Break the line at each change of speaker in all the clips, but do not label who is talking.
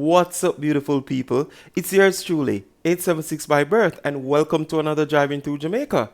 What's up, beautiful people? It's yours truly, 876 by birth, and welcome to another Driving Through Jamaica.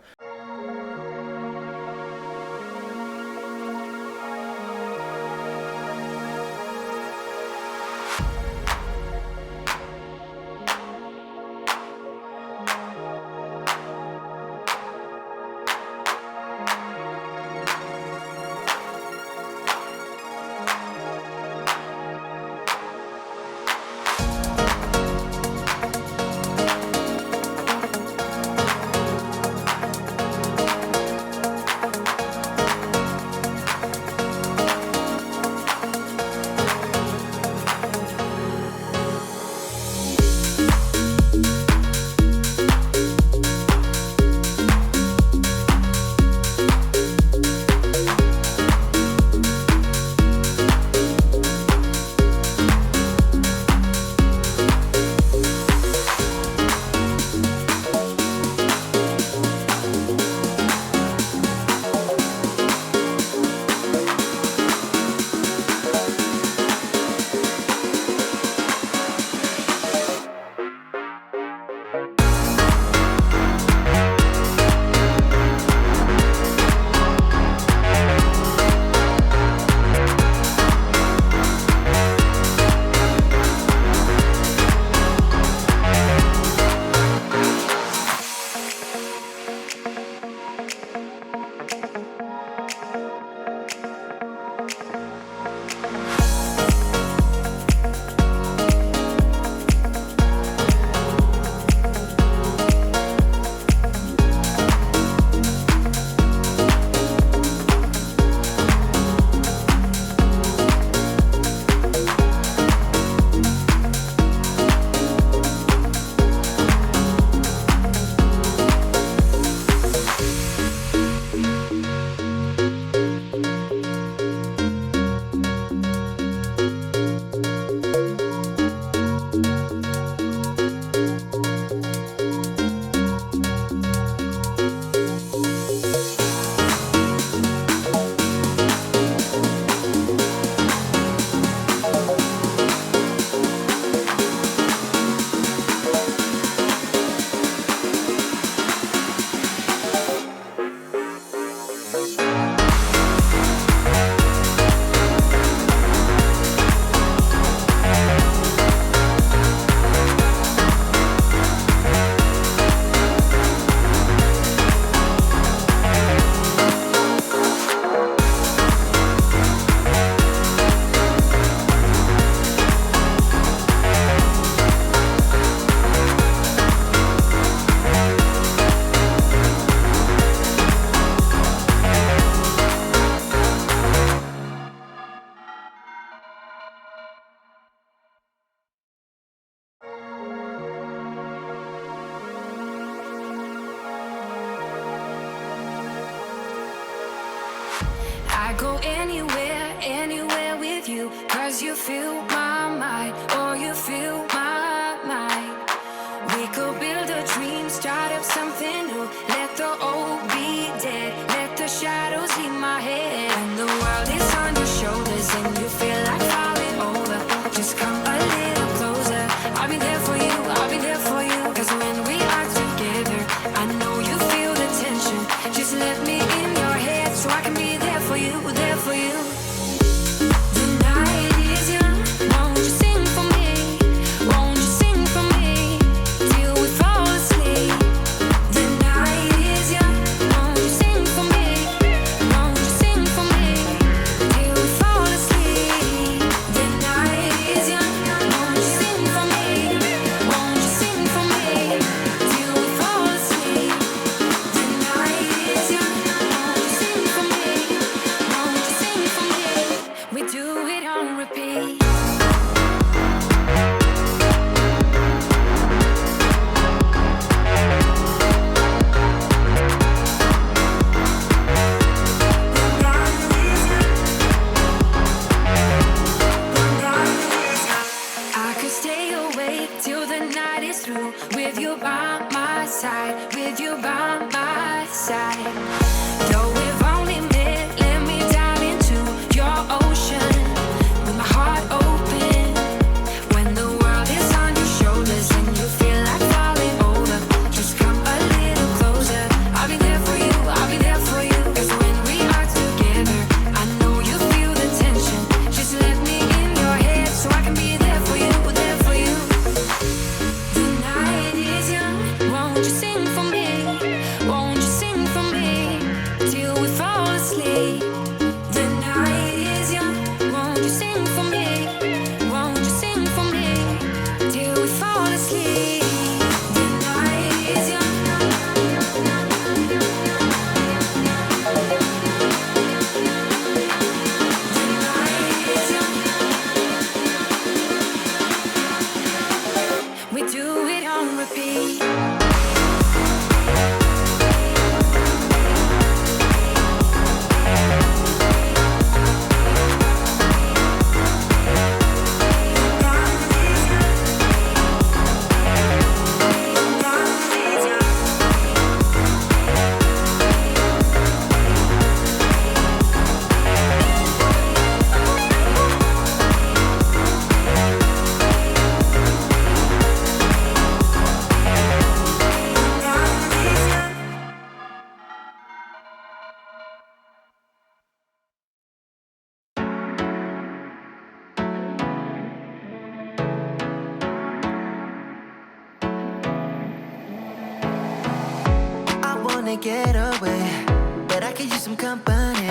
wanna get away, but I could use some company.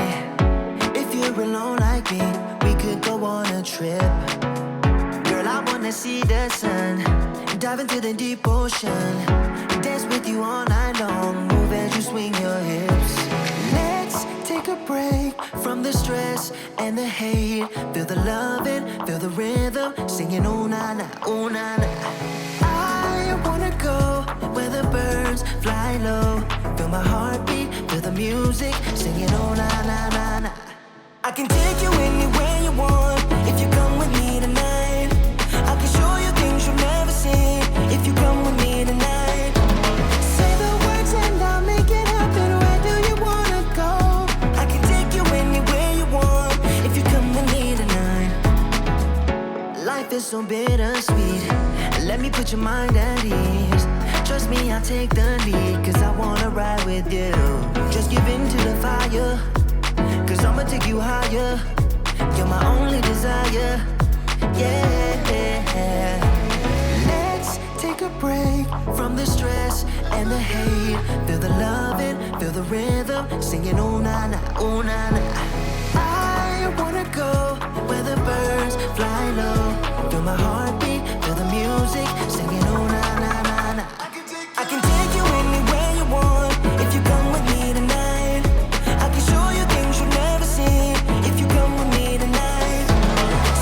If you're alone like me, we could go on a trip. Girl, I wanna see the sun, dive into the deep ocean, dance with you all night long, move as you swing your hips. Let's take a break from the stress and the hate. Feel the loving, feel the rhythm, singing oh na na, oh na na. I wanna go where the birds fly low. Feel my heartbeat, feel the music, singing oh na na na na. I can take you anywhere you want if you come with me tonight. I can show you things you've never seen if you come with me tonight. Say the words and I'll make it happen. Where do you wanna go? I can take you anywhere you want if you come with me tonight. Life is so bittersweet. Let me put your mind at ease. Trust me, I'll take the lead, cause I wanna ride with you. Just give in to the fire, cause I'ma take you higher. You're my only desire, yeah. Let's take a break from the stress and the hate. Feel the loving, feel the rhythm, singing oh na na, oh na na. I wanna go where the birds fly low. Feel my heartbeat, feel the music, singing oh na na na na. I can take you anywhere you want if you come with me tonight. I can show you things you've never seen if you come with me tonight.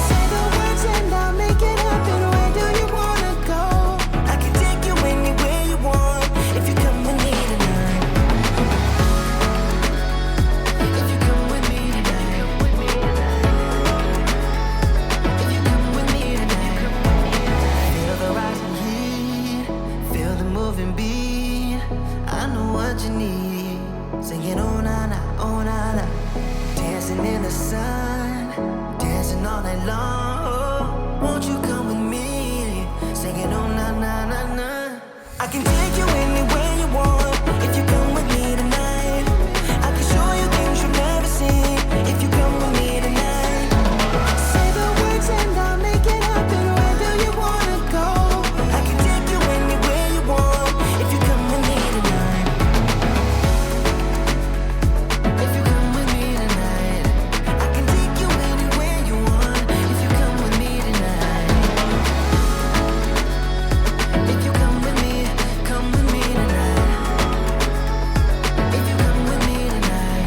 Say the words and I'll make it happen. Where do you wanna go? I can take you anywhere you want if you come with me tonight. If you come with me tonight. If you come with me tonight. Feel the rising heat, feel the moving beat. I know what you need. Singing oh na na, oh na na. Dancing in the sun, dancing all night long. Won't you come with me? Singing oh na na na na. I can take you anywhere you want if you come with me tonight. I can show you things you've never seen if you come with me tonight. Say the words and I'll make it happen. Where do you wanna go? I can take you anywhere you want if you come with me tonight. If you come with me tonight, I can take you anywhere you want if you come with me tonight. If you come with me tonight. If you come with me tonight.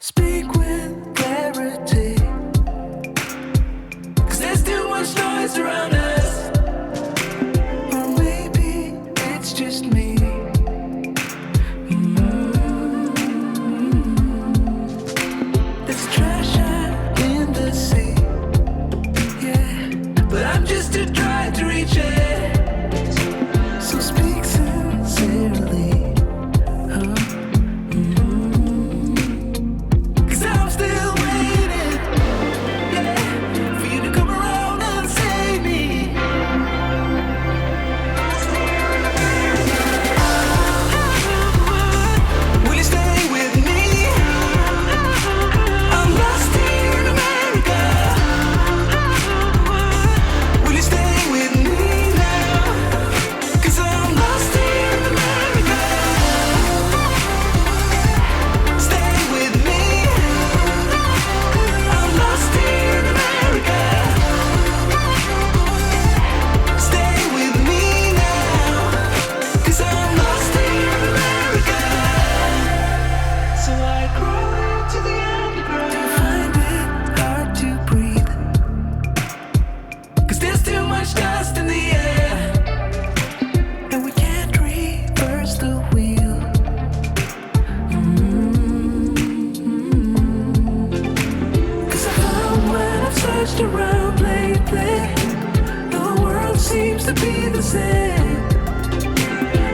Speak with clarity, 'cause there's too much noise around us. Or maybe it's just me. There's trash out in the sea, yeah, but I'm just too dry to reach it. So speak sincerely, huh? 'Cause I'm still waiting, yeah, for you to come around and save me. Will you stay with me? I'm lost here in America. Will you stay with me now? 'Cause I'm lost here in America. Stay with me. I'm lost here in America. Stay with me now, 'cause I'm lost here in America. So I crawl into the underground. Do you find it hard to breathe? 'Cause there's too much dust in the air, and we can't reverse the wheel. 'Cause I found when I've searched around lately, the world seems to be the same.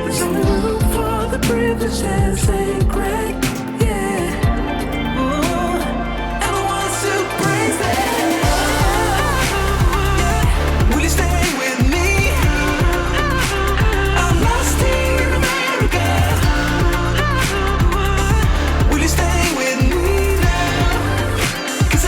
There's only room for the privileged and sacred, yeah. Ooh, and the ones who praise them. Will you stay with me? I'm lost here in America. Will you stay with me now? 'Cause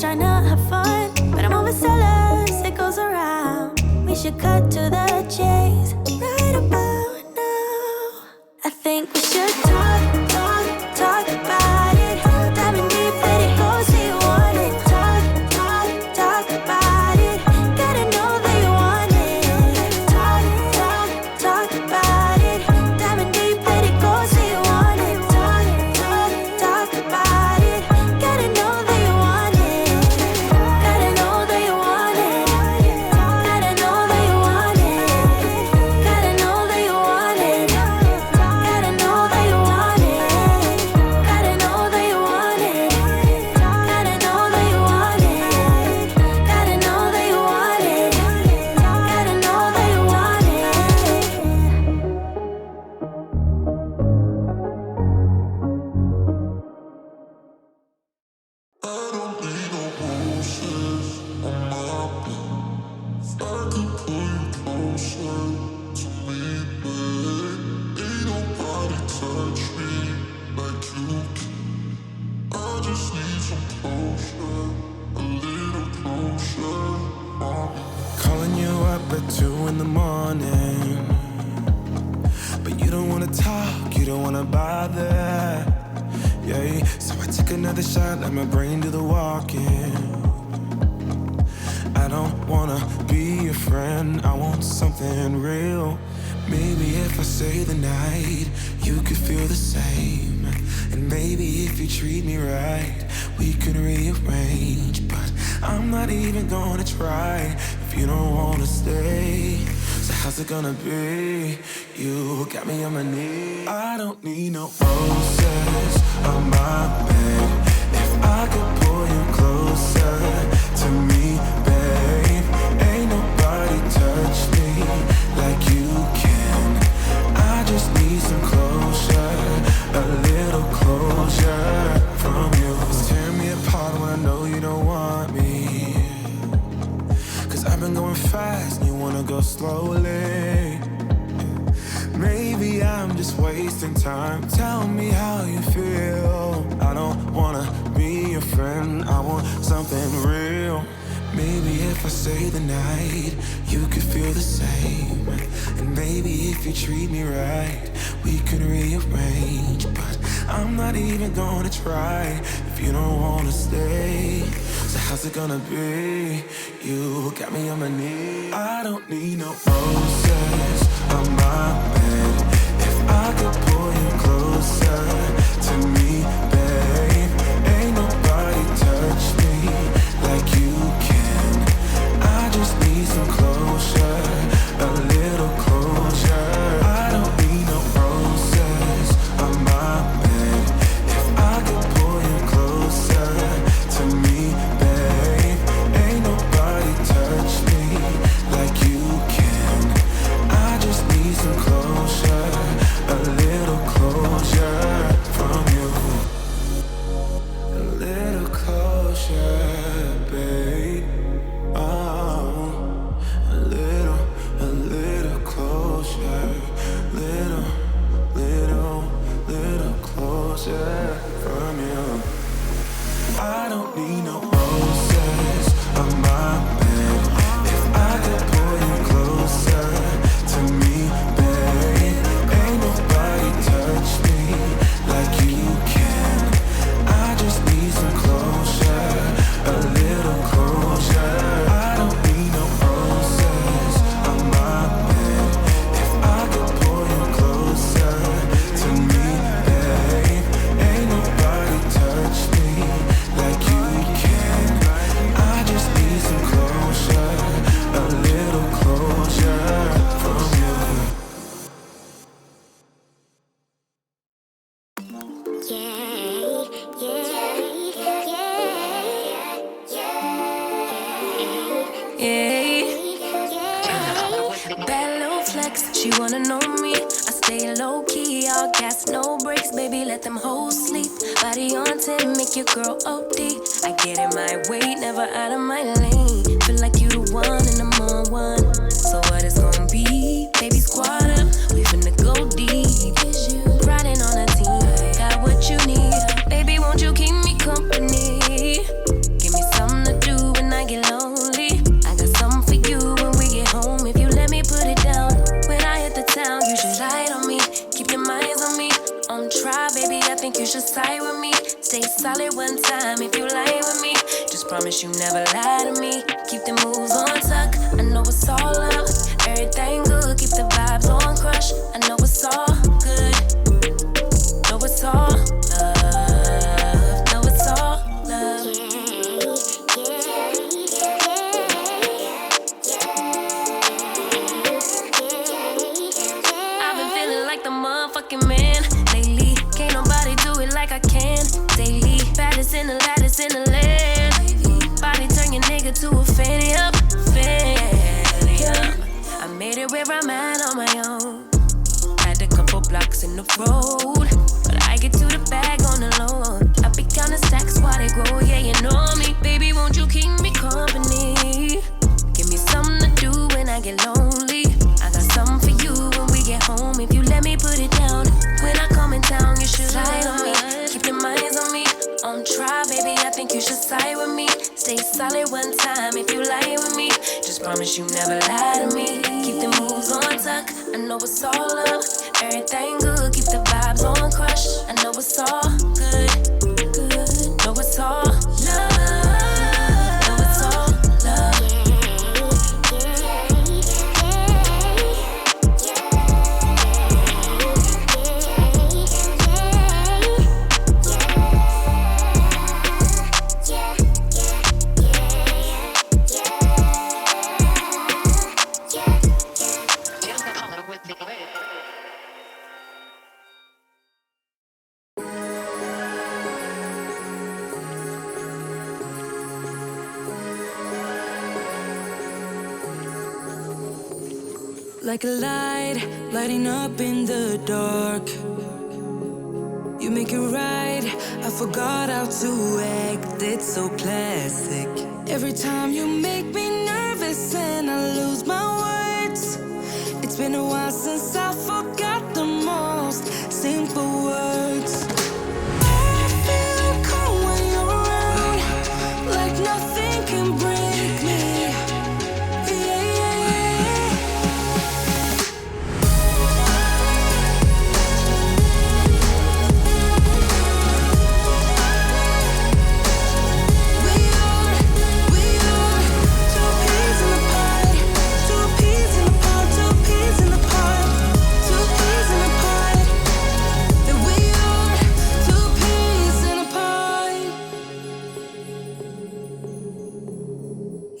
just trying to have fun. But I'm overzealous, it goes around. We should cut to the chase right about now. I think we should talk about it. Diving deep, let it go, say you want it. Talk about it. Gotta know that you want it. Talk about it. Diving deep, let it go, say you want it. Talk about it. Gotta know that you want it. Gotta know that you want it. Gotta know that you want it. Gotta know that you want it. Gotta know that you want it. Gotta know that you want it. Gotta know that you want it. Gotta know that you want it. Gotta know that you want it.
Calling you up at 2 in the morning, but you don't wanna talk, you don't wanna bother. Yeah, so I took another shot, let my brain do the walking. I don't wanna be your friend, I want something real. Maybe if I stay the night, you could feel the same. And maybe if you treat me right, we could rearrange. But I'm not even gonna try if you don't wanna stay. So how's it gonna be? You got me on my knees. I don't need no roses on my bed. If I could pull you closer to me, babe, ain't nobody touch me like you can. I just need some closure, a little closure from you. It's tearing me apart when I know you don't want me. Cause I've been going fast and you wanna go slowly. Maybe I'm just wasting time. Tell me how you feel. I don't wanna be your friend, I want something real. Maybe if I stay the night, you could feel the same. And maybe if you treat me right, we could rearrange. But I'm not even gonna try if you don't wanna stay. So how's it gonna be? You got me on my knees. I don't need no roses on my bed. If I could pull you closer to me, babe, ain't nobody touch me like you can. I just need some closure, a little closure. I don't need no roses on my bed. If I could pull you closer to me, babe, ain't nobody touch me like you can. I just need some closure, a little closure from you. A little closure, babe. Oh, a little closure. Little closure from you. I don't need no roses on my bed. If I could pull you closer to me, babe, ain't nobody touch me like you can. I just need some closure, a little closure. I don't need no roses on my bed. If I could pull you closer to me, babe, ain't nobody touch me like you can. I just need some closure, a little closure from you.
Bad little flex, she wanna know me. I stay low key, all gas, no brakes, baby, let them hoes sleep. Body on 10, make your girl OD. I get in my way, never out of my lane. Feel like you the one and I'm on one. So what it's gonna be? Baby, squad up, we finna go deep. Riding on a team, got what you need. Baby, won't you keep me company? Give me some you should side with me. Stay solid one time if you lie with me. Just promise you never lie to me. Keep the moves on tuck, I know it's all up. Everything good, keep the vibes on crush. I know it's all good, know it's all love, know it's all love. I've been feeling like the motherfucking man lately. Can't nobody do it like I can daily. Baddest in the lattice in the land. Body turn your nigga to a fanny up, fanny up. I made it where I'm at on my own. Had a couple blocks in the road, but I get to the bag on the low. I be counting stacks while they grow, yeah, you know me. Baby, won't you keep me company? Give me something to do when I get lonely. I got something for you when we get home. If you let me put it down, when I come in town, you should slide on me. Keep your minds on me. On try, baby, I think you should side with me. Stay solid one time if you lie with me. Just promise you never lie to me. Keep the moves on tuck, I know it's all up. Everything good, keep the vibes on crush. I know it's all good, good. Know it's all love, know it's all love.
Like a light, lighting up in the dark. You make it right, I forgot how to act. It's so classic. Every time you make me nervous and I lose my words. It's been a while since I forgot the most simple words. I feel calm when you're around, like nothing can break me.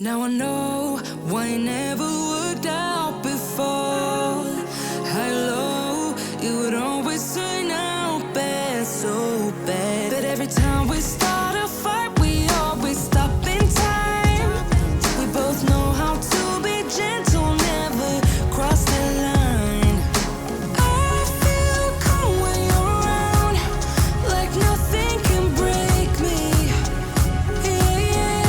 Now I know why it never worked out before. High low, it would always turn out bad, so bad. But every time we start a fight, we always stop in time. We both know how to be gentle, never cross the line. I feel calm when you're around, like nothing can break me. Yeah, yeah.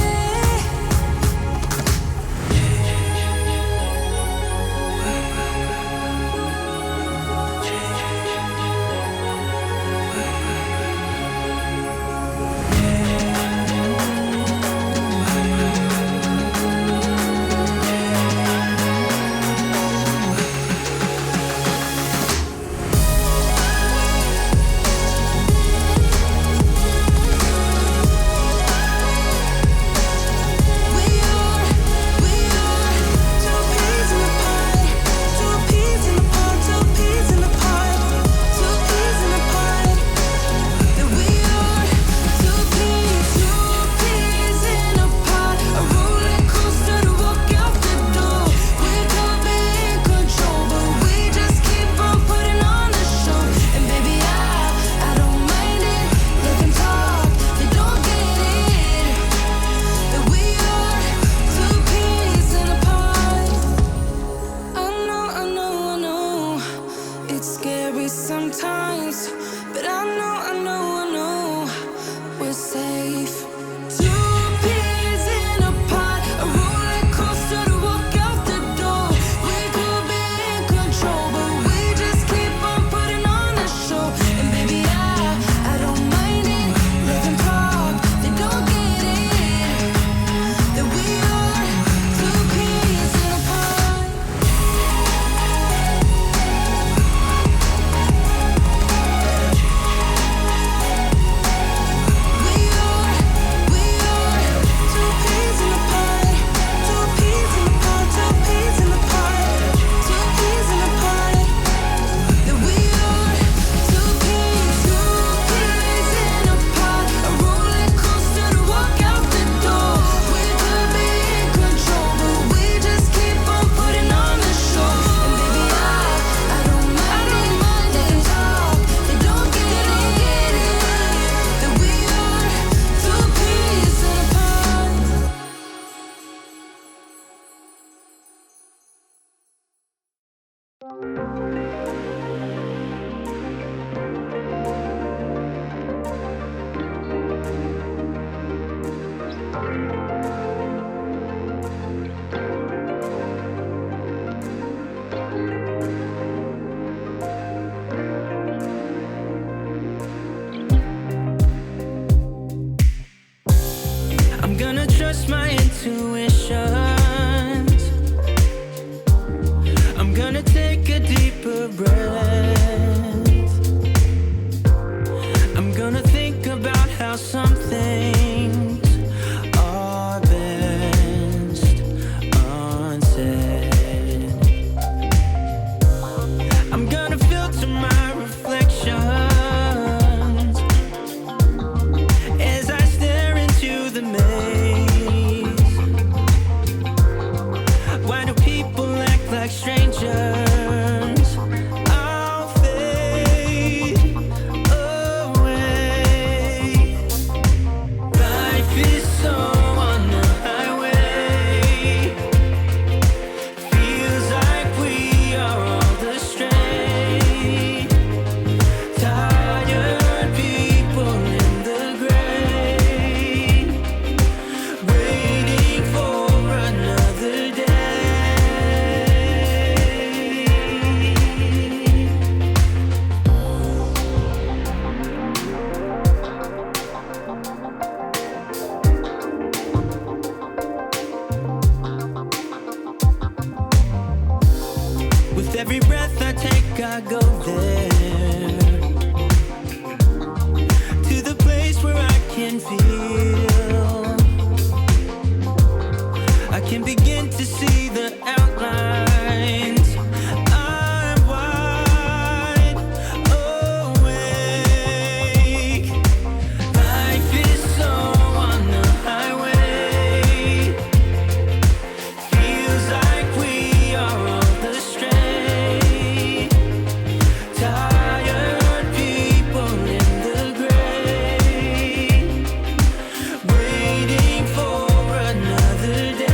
I go there, to the place where I can feel, I can begin to see the outlines. I'm wide awake. Life is so on the highway. Feels like we are all the stray, tired people in the gray, waiting for another day.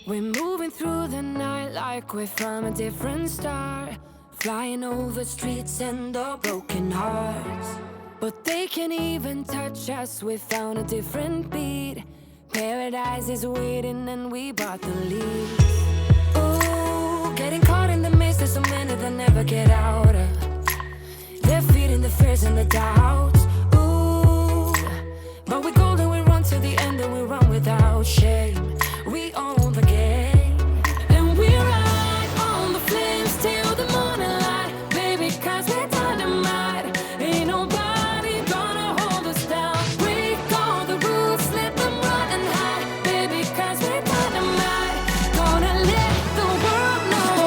We're moving through the night like we're from a different star, flying over streets and our broken hearts. But they can't even touch us, we found a different beat. Paradise is waiting and we bought the lead. Ooh, getting caught in the maze, there's so many that never get out of. They're feeding the fears and the doubts. Ooh, but we're golden, we run to the end and we run without shame. We own the game, and we ride on the flames till the morning light, baby, 'cause we're dynamite. Ain't nobody gonna hold us down. Break all the rules, let them run and hide, baby, 'cause we're dynamite. Gonna let the world know.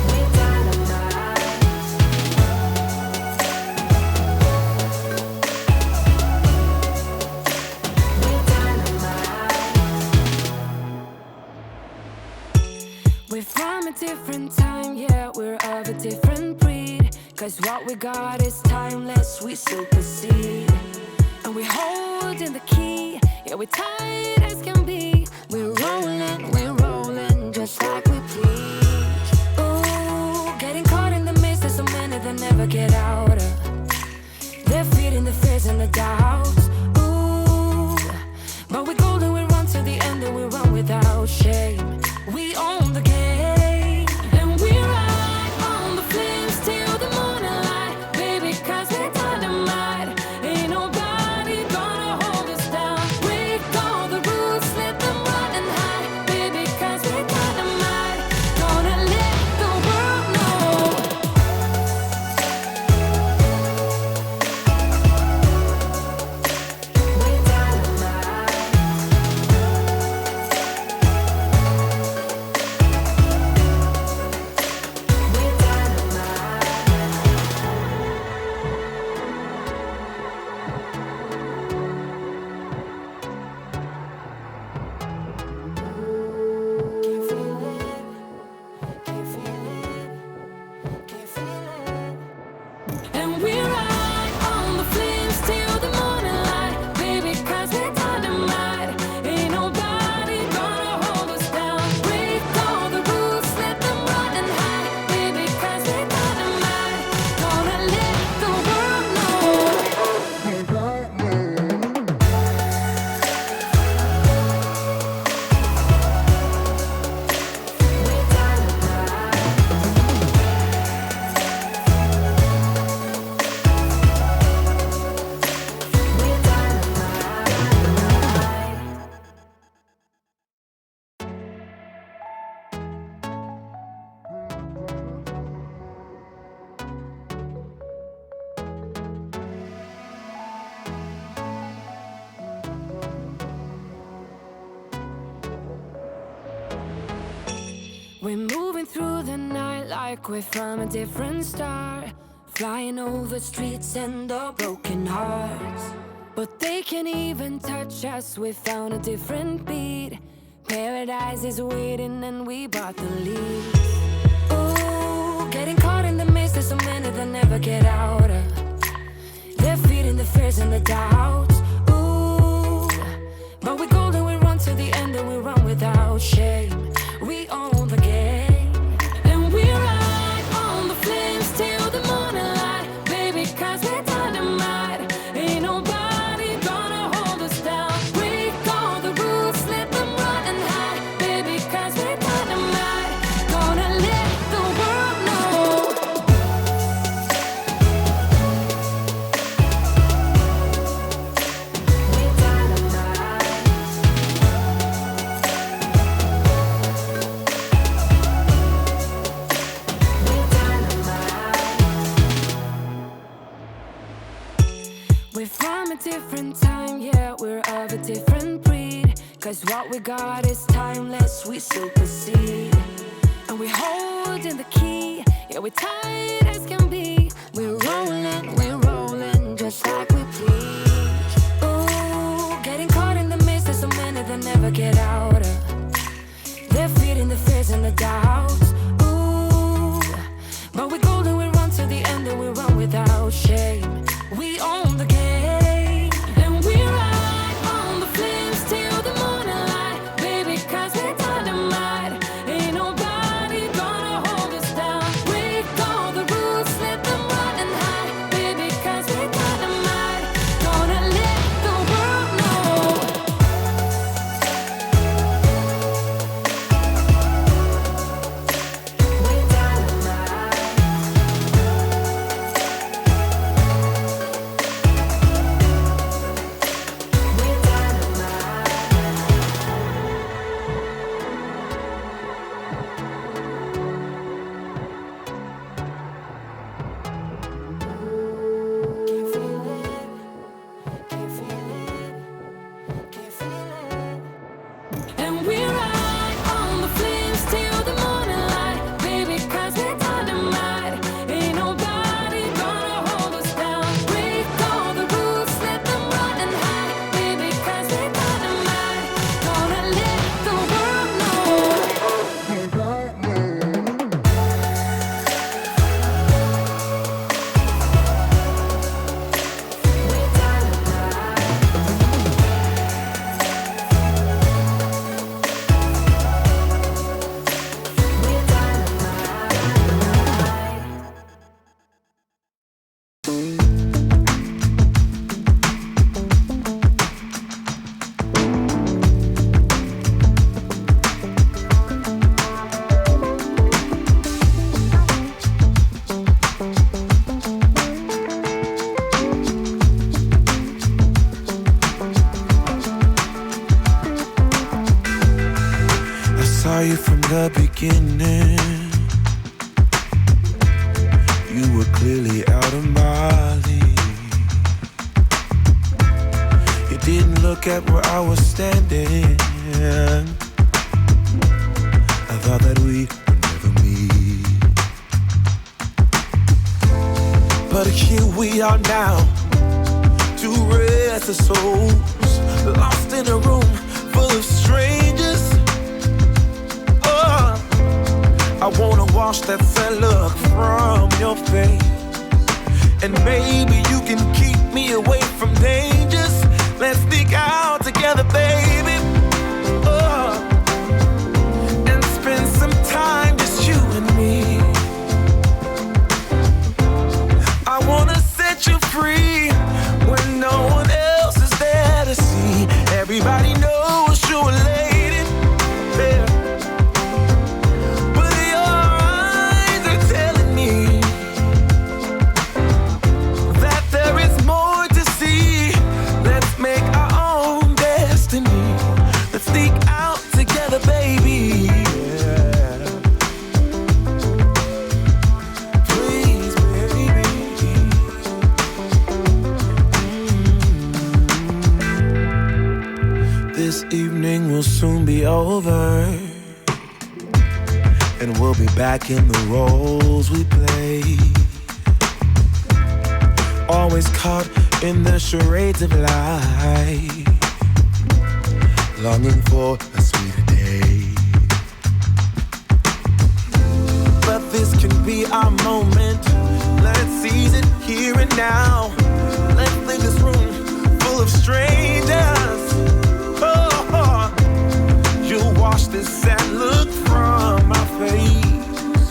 We're dynamite. We're from a different time, yeah, we're of a different breed. 'Cause what we got is timeless, we supersede. And we're holding the key, yeah, we're tight as can be. We're rolling, just like we please. Ooh, getting caught in the maze, there's so many that never get out of. They're feeding the fears and the doubts. Ooh, but we're golden, we run to the end and we run without shame. We own the game, and we ride on the flames till the morning light, baby, 'cause we're dynamite. Ain't nobody gonna hold us down. Break all the rules, We're moving through the night like we're from a different star, flying over streets and the broken hearts. But they can't even touch us, we found a different beat. Paradise is waiting and we bought the lead. Ooh, getting caught in the mist, there's so many that never get out of. They're feeding the fears and the doubts. Ooh, but we're golden, we run to the end and we run without shame. We own the game, and we ride on the flames till the morning light, baby, 'cause we're dynamite. Ain't nobody gonna hold us down. Break all the rules, let them run and hide, baby, 'cause we're dynamite. Gonna let the world know. We're dynamite. We're dynamite. We're from a different time, yeah, we're of a different breed. 'Cause what we got is timeless, we supersede. And we're holding the key, yeah, we're tight as can be. We're rolling, just like we please. Ooh, getting caught in the mist, there's so many that never get out of. They're feeding the fears and the doubts. Ooh, but we're golden, we run to the end and we run without shame. We own the game, and we ride on the flames till the morning light, baby, 'cause we're dynamite. Ain't nobody gonna hold us down. Break all the rules, let them run and hide, baby, 'cause we're dynamite. Gonna let the world know. We're dynamite. We're dynamite. Can feel it, can feel it, can feel it. And we ride on the flames till the morning light, baby, 'cause we're dynamite. Ain't nobody gonna hold us down. Break all the rules, let them run and hide, baby, 'cause we're dynamite. Gonna let the world know. We're dynamite. We're
I saw you from the beginning. You were clearly out of my league. You didn't look at where I was standing. I thought that we would never meet. But here we are now, two restless souls, lost in a room full of strangers. Oh, I wanna wash that sad look from your face, and maybe you can keep me away from dangers. Let's sneak out together, baby. Oh, and spend some time, just you and me. I wanna set you free when no one else is there to see. Everybody knows you're a lady, yeah. But your eyes are telling me that there is more to see. Let's make our own destiny. Let's sneak out together, baby. Yeah. Please, baby. This evening will soon be over, and we'll be back in the roles we played. Always caught in the charades of life, longing for a sweeter day. But this can be our moment. Let's seize it here and now. Let's leave this room full of strangers. Oh, you'll wash this sad look from my face,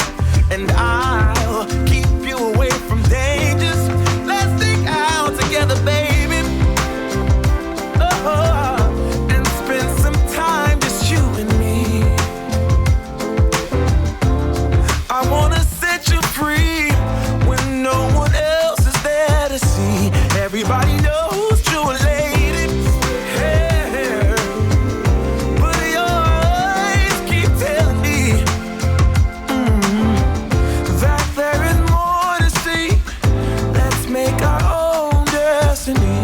and I'll keep you away from dangers. Let's think out together, baby. Oh, and spend some time just you and me. I wanna set you free when no one else is there to see. Everybody knows you're a lady. Hey, but your eyes keep telling me that there is more to see. Let's make our own destiny.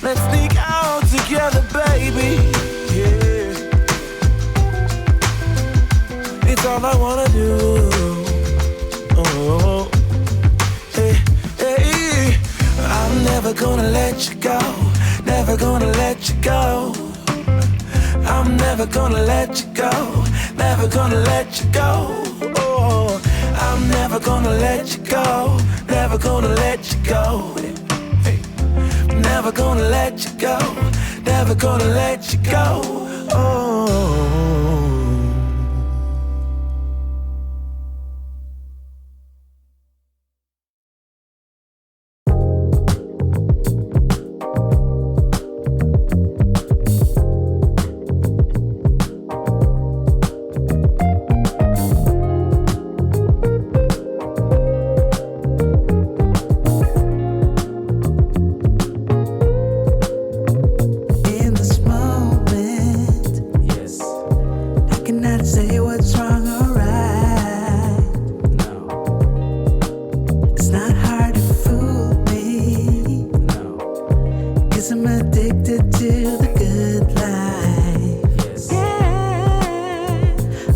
Let's sneak out together, baby. Yeah, it's all I wanna do. Oh, hey, hey, I'm never gonna let you go. Never gonna let you go. I'm never gonna let you go. Never gonna let you go. Oh, I'm never gonna let you go. Never gonna let you go. Hey, never gonna let you go. Never gonna let you go. Oh.
In this moment, I cannot say what's wrong or right. It's not hard to fool me, 'cause I'm addicted to the good life. Yeah,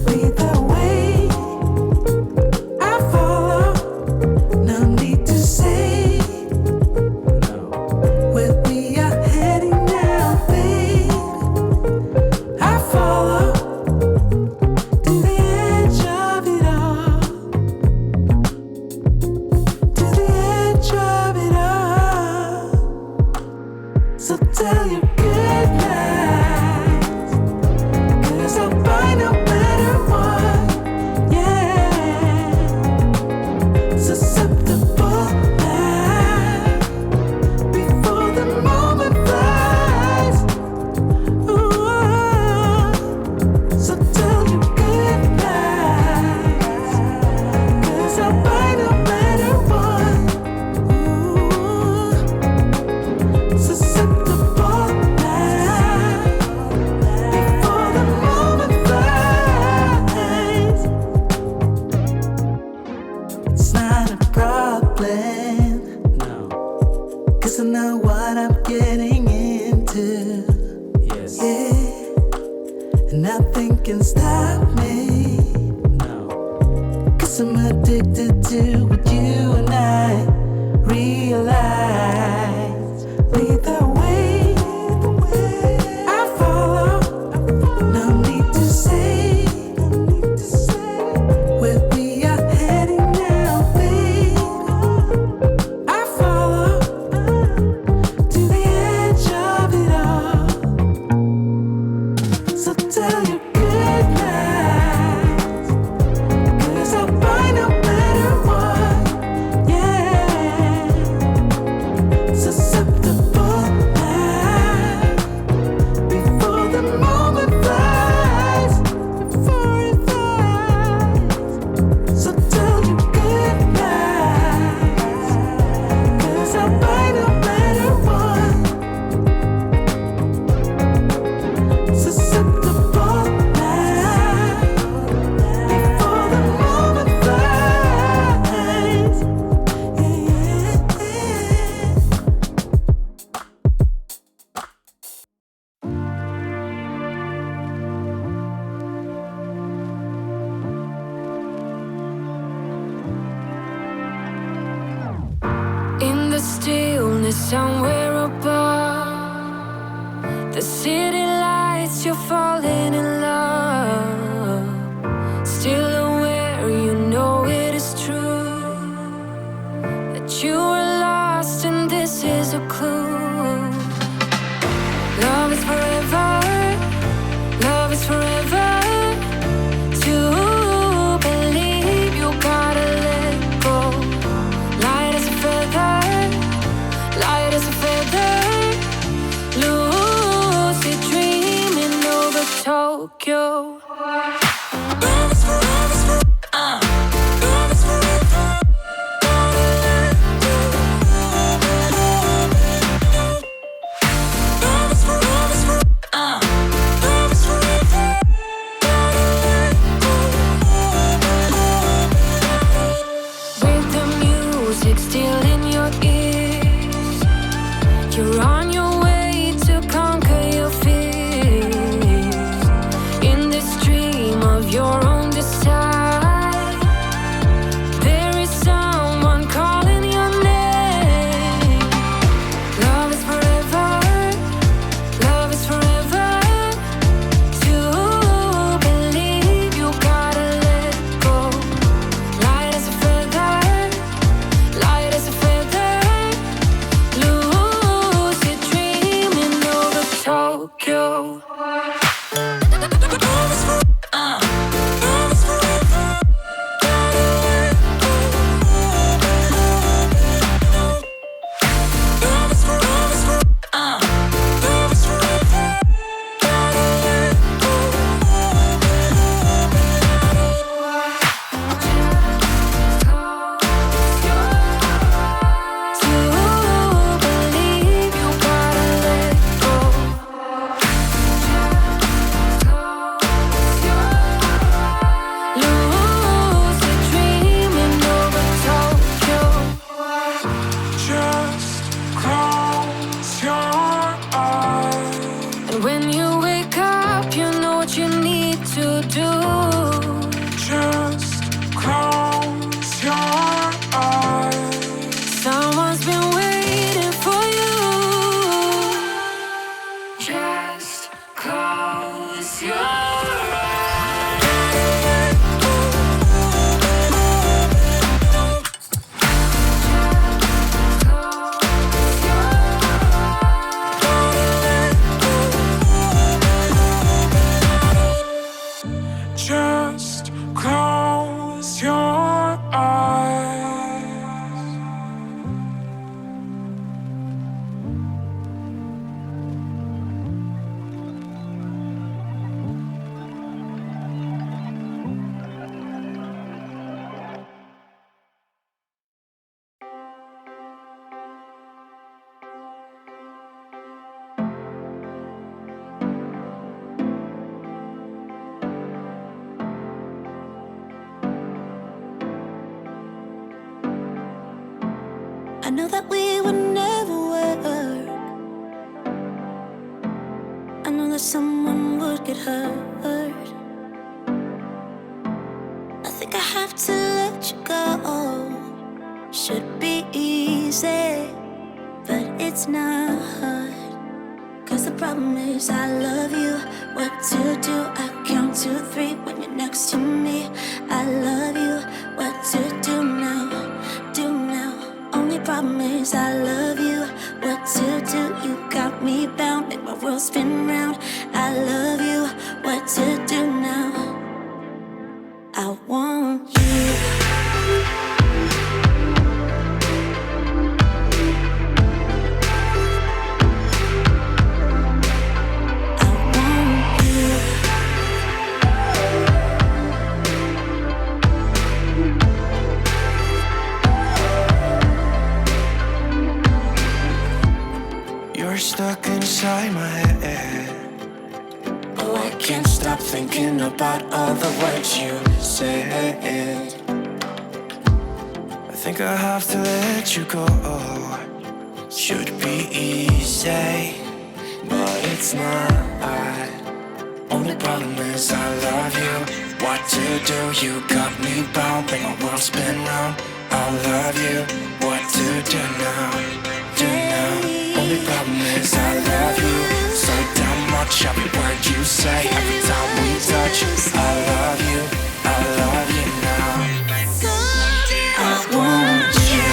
lead the way, I follow. No need to say where we are heading now, babe. I follow to the edge of it all, to the edge of it all. So tell your good lies, 'cause I'll buy no matter what. Yeah, susceptible now before the moment flies. Ooh, so tell your good lies, 'cause I'll buy no matter what. Ooh, susceptible now before the moment flies. It's not a problem, 'cause I know what I'm getting into. Yeah, and nothing can stop me, 'cause I'm addicted to what you and I realize. Lead the way, I follow. No need to say where we are heading now, babe. I follow to the edge of it all. So tell your good lies, 'cause I'll buy no matter what. Yeah, the stillness somewhere above. The city lights, you're falling in love. Still aware, you know it is true that you were lost and this is a clue. Love is forever, love is forever. To believe you gotta let go. Light as a feather, light as a feather. Lucid dreaming over Tokyo. Love is forever, love is forever. Gotta let go. Love is forever, love is forever. Gotta let go. With the music still in your ears, you're on your way to conquer your fears. In this dream of your own desire, there is someone calling your name. Love is forever, love is forever. To believe you gotta let go. Light as a feather, light as a feather. Lucid dreaming over Tokyo. Love is forever. Gotta let go. Love is forever. Love is forever. Gotta let go. To believe you gotta let go. Lucid dreaming over Tokyo. Just close your eyes, and when you wake up, you know what you need to do. Just close your eyes. Someone's been waiting for you. Just close your eyes. Just close your eyes.
I know that we would never work. I know that someone would get hurt. I think I have to let you go. Should be easy, but it's not. Cause the problem is I love you. What to do? I count to 3 when you're next to me. I love you. What to do now? Do now. Only problem is I love you. What to do? You got me bound, make my world spin round. I love you. What to do now? I want you. I want you.
You're stuck inside my head. Oh, I can't stop thinking about all the words you said. I think I have to let you go. Should be easy, but it's not. Only problem is I love you. What to do? You got me bound, make my world spin round. I love you. What to do now? Do now. Only problem is I love you so damn much. Every word you say, every time we touch. I love you. I love you now. I want you.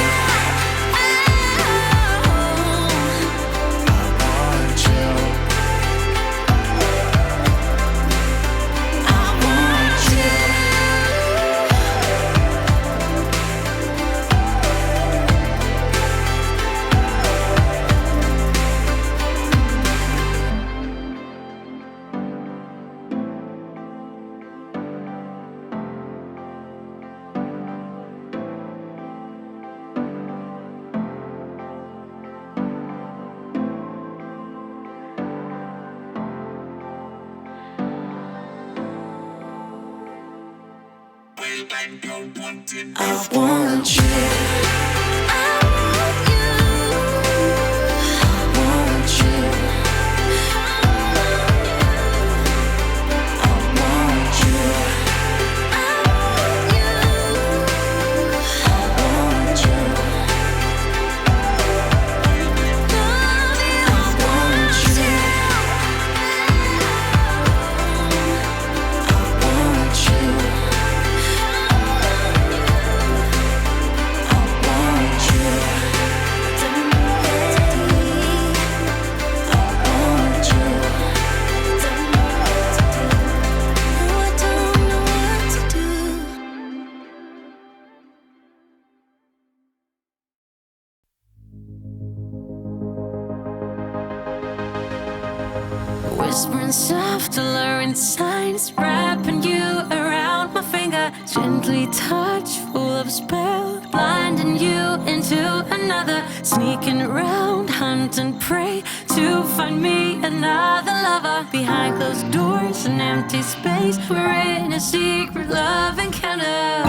I want you.
Whispering soft, alluring signs, wrapping you around my finger. Gently touch, full of spell, blinding you into another. Sneaking around, hunt and prey to find me another lover. Behind closed doors, an empty space, we're in a secret love encounter.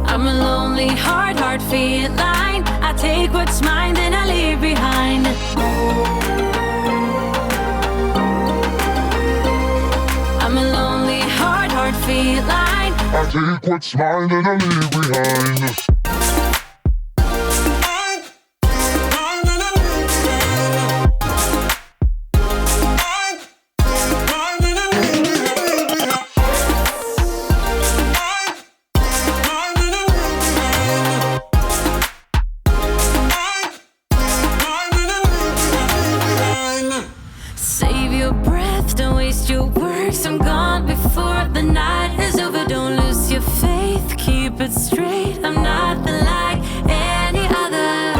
I'm a lonely heart, hard feline. I take what's mine, then I leave behind. I'm a lonely heart, hard feline.
I take what's mine and I leave behind.
Save your breath, don't waste your words. I'm gone before the night is over. Don't lose your faith, keep it straight. I'm nothing like any other.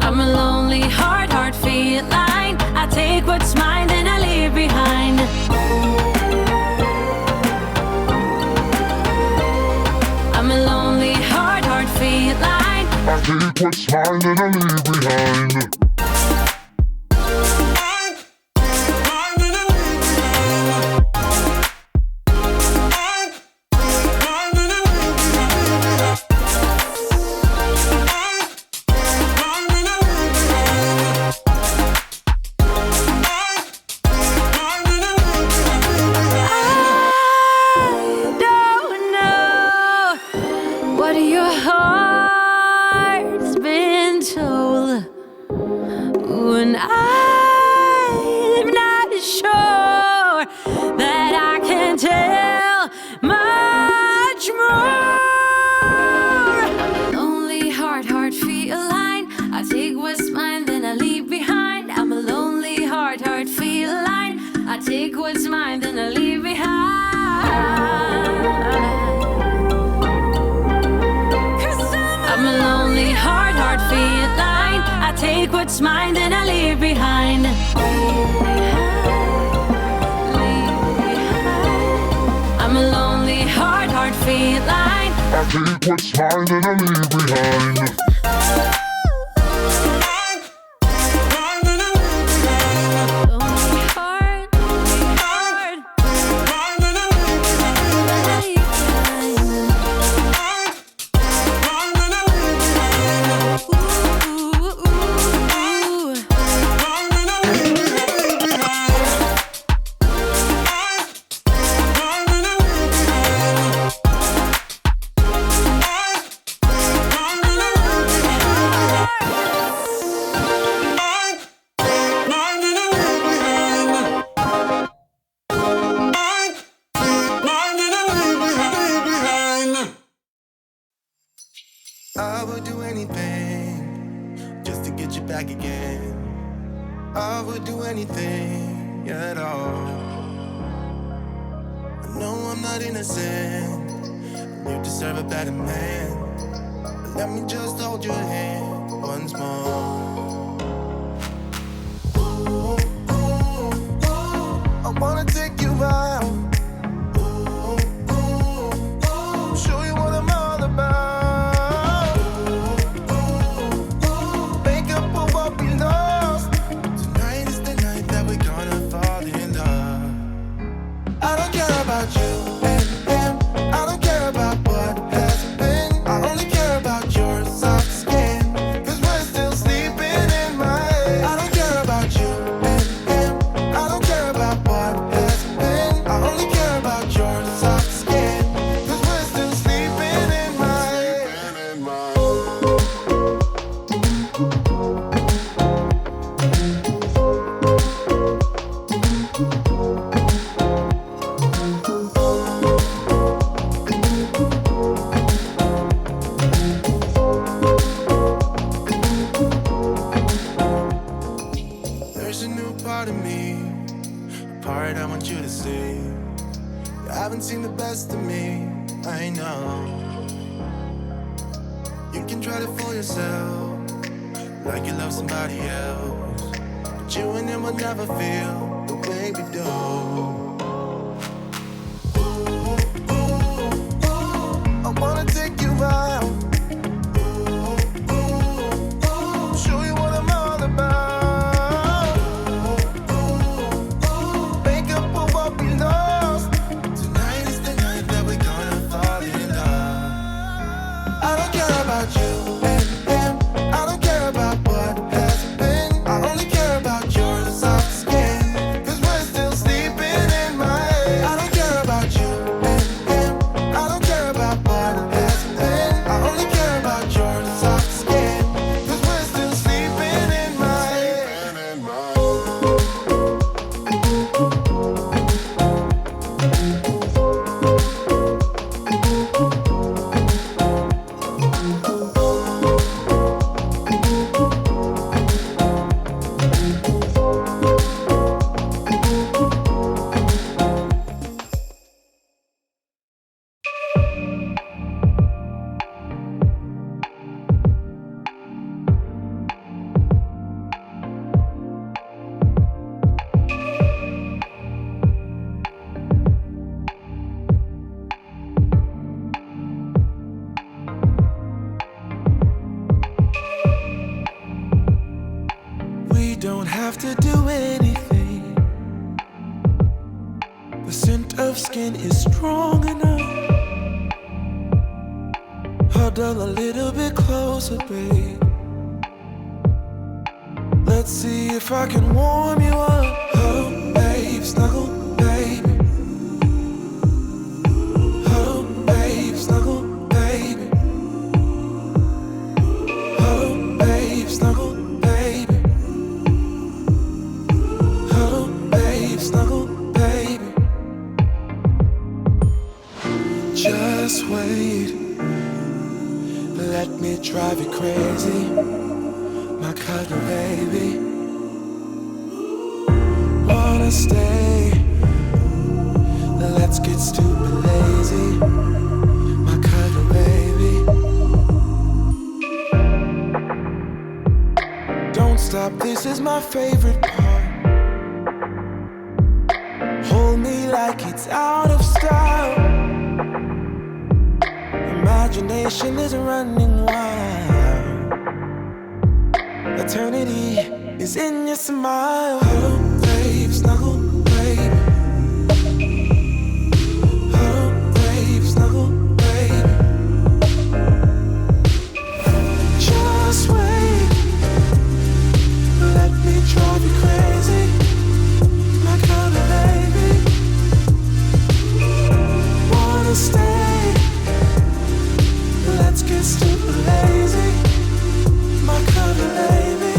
I'm a lonely heart, hard feline. I take what's mine, then I leave behind. I'm a lonely heart, hard feline.
I take what's mine and I leave behind.
What your heart's been told, and I'm not sure that I can tell much more. Lonely heart, hard feline. I take what's mine, then I leave behind. I'm a lonely heart, hard feline. I take what's mine, then I leave behind. I'm a lonely heart, hard feline. I take what's mine, then I leave behind. I'm a lonely heart, hard feline.
I take what's mine and I leave behind.
back again. I would do anything at all. I know I'm not innocent, and you deserve a better man. But let me just hold your hand once more. Ooh, ooh, ooh, I wanna take you out. Show you what I'm all about. Make up for what we lost. Tonight is the night that we're gonna fall in love. I don't care about you and him. I don't care about what has been. I only care about your soft skin. 'Cause we're still sleeping in my head. I don't care about you and him. I don't care about what has been. I only care about your soft skin. 'Cause we're still sleeping in my head. There's a new part of me, a part I want you to see. You haven't seen the best of me, I know. You can try to fool yourself, like you love somebody else, but you and him will never feel the way we do. Ooh, ooh, ooh, I wanna take you out. Ooh, ooh, ooh, show you what I'm all about. Make up for what we lost. Tonight is the night that we're gonna fall in love. I don't care about you and him. I don't care about what has been. I only care about your soft skin. 'Cause we're still sleeping in my head. I don't care about you and him. I don't care about what has been. I only care about your soft skin. 'Cause we're still sleeping in my head. We don't have to do anything. The scent of skin is strong enough. Huddle a little bit closer, babe. Let's see if I can warm you up. Huddle, babe, snuggle, baby. Huddle, babe, snuggle, baby. Huddle, babe, snuggle, baby. Huddle, babe, snuggle, baby. Just wait. Let me drive you crazy, my cuddle baby. Wanna stay? Let's get stupid lazy, my cuddle baby. Don't stop, this is my favorite part. Hold me like it's out of style. Imagination is running wild. Eternity is in your smile. Huddle, babe, snuggle, baby. Huddle, babe, snuggle, baby. Just wait. Let me drive you crazy, my kind of baby. Wanna stay? Let's get stupid lazy, my cuddle baby.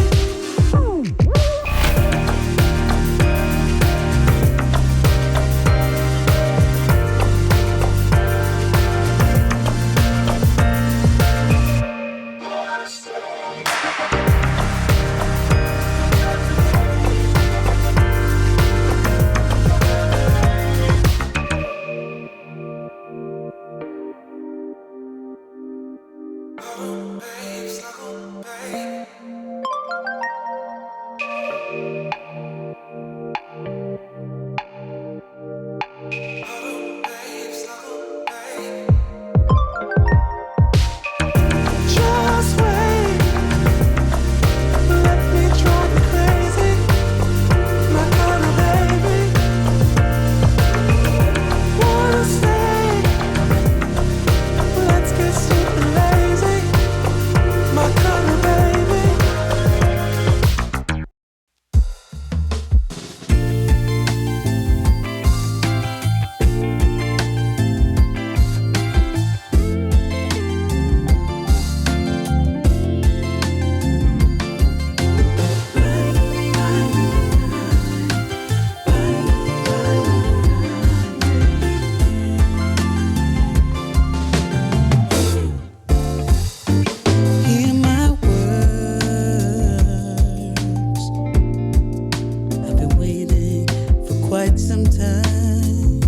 quite some time.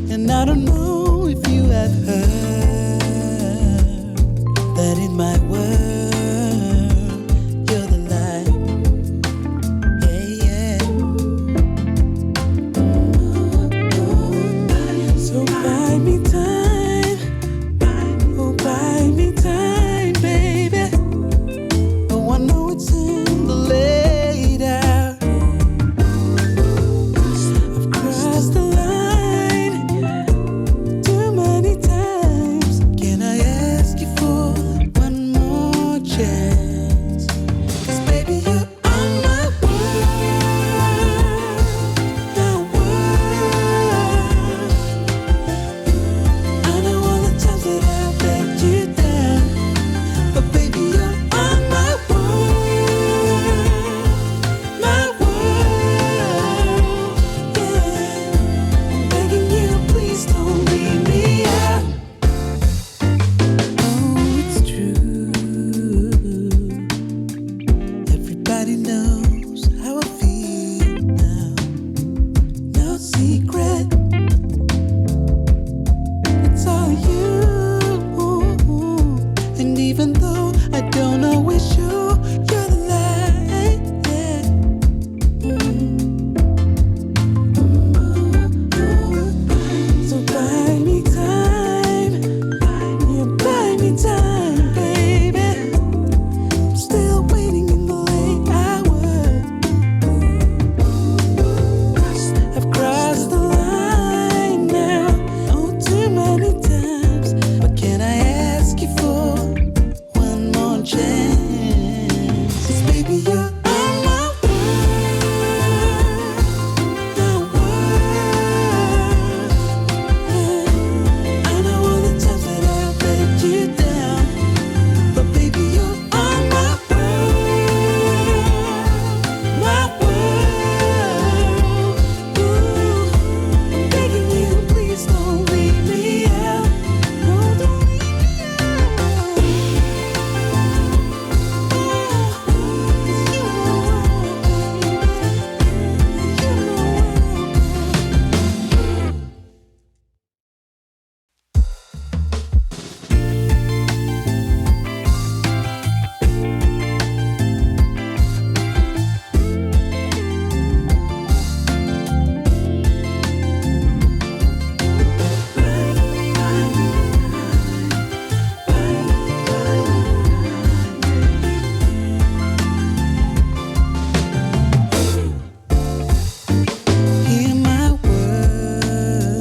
And I don't know if you have heard that in my world you're the light. Yeah, yeah. So buy me time, oh buy me time, baby. Oh, I know it's in the late hour. I've crossed the line too many times. Can I ask you for one more chance? 'Cause baby, you're on my world, my world. I know all the times that I've let you down, but baby, you're on my world, my world. Yeah, I'm begging you, please don't leave me out. Oh, it's true. Everybody knows how I feel now. No secret, it's all you. And even though I don't always show, you're the light. Yeah. So buy me time, you buy me time, baby. I'm still waiting in the late hour. I've crossed the line now, oh too many times. But can I ask you for one more chance? 'Cause baby, you're on my world, my world. Yeah. I know all the times that I've let you down, but baby, you're on my world, my world. Ooh, I'm begging you, please don't leave me out. No, don't leave me out. You know hear my words.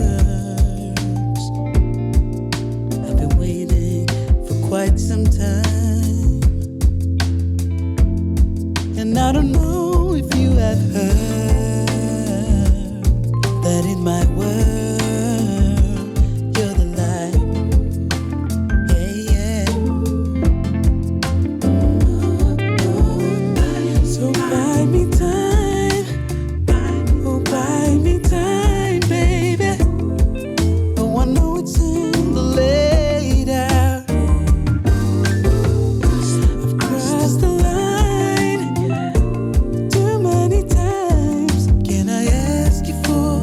I've been waiting for quite some time, and I don't know if you have heard that in my world you're the light. Yeah, yeah. So buy me time, oh buy me time, baby. Oh, I know it's in the late hour. I've crossed the line too many times. Can I ask you for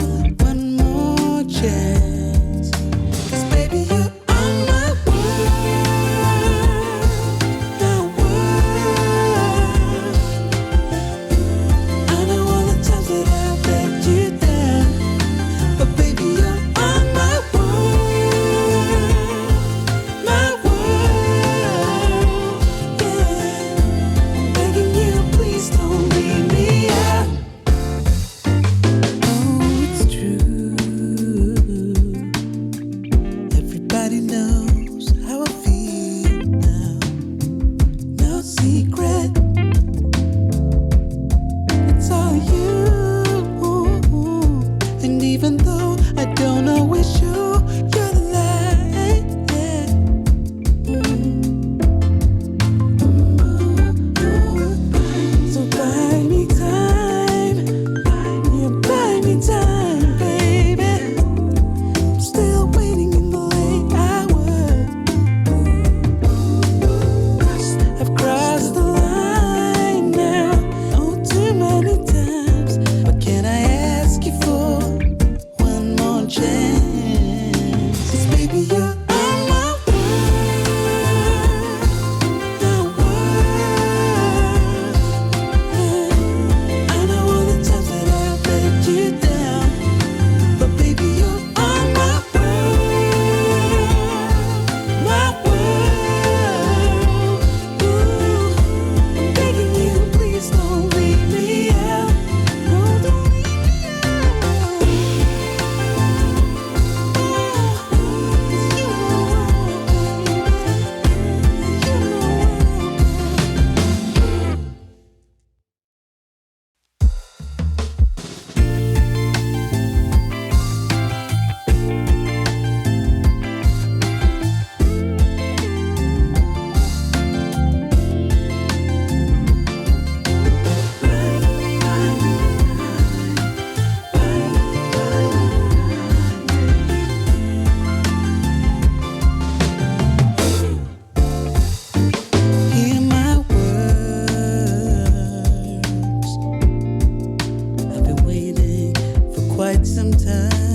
one more
quite some time.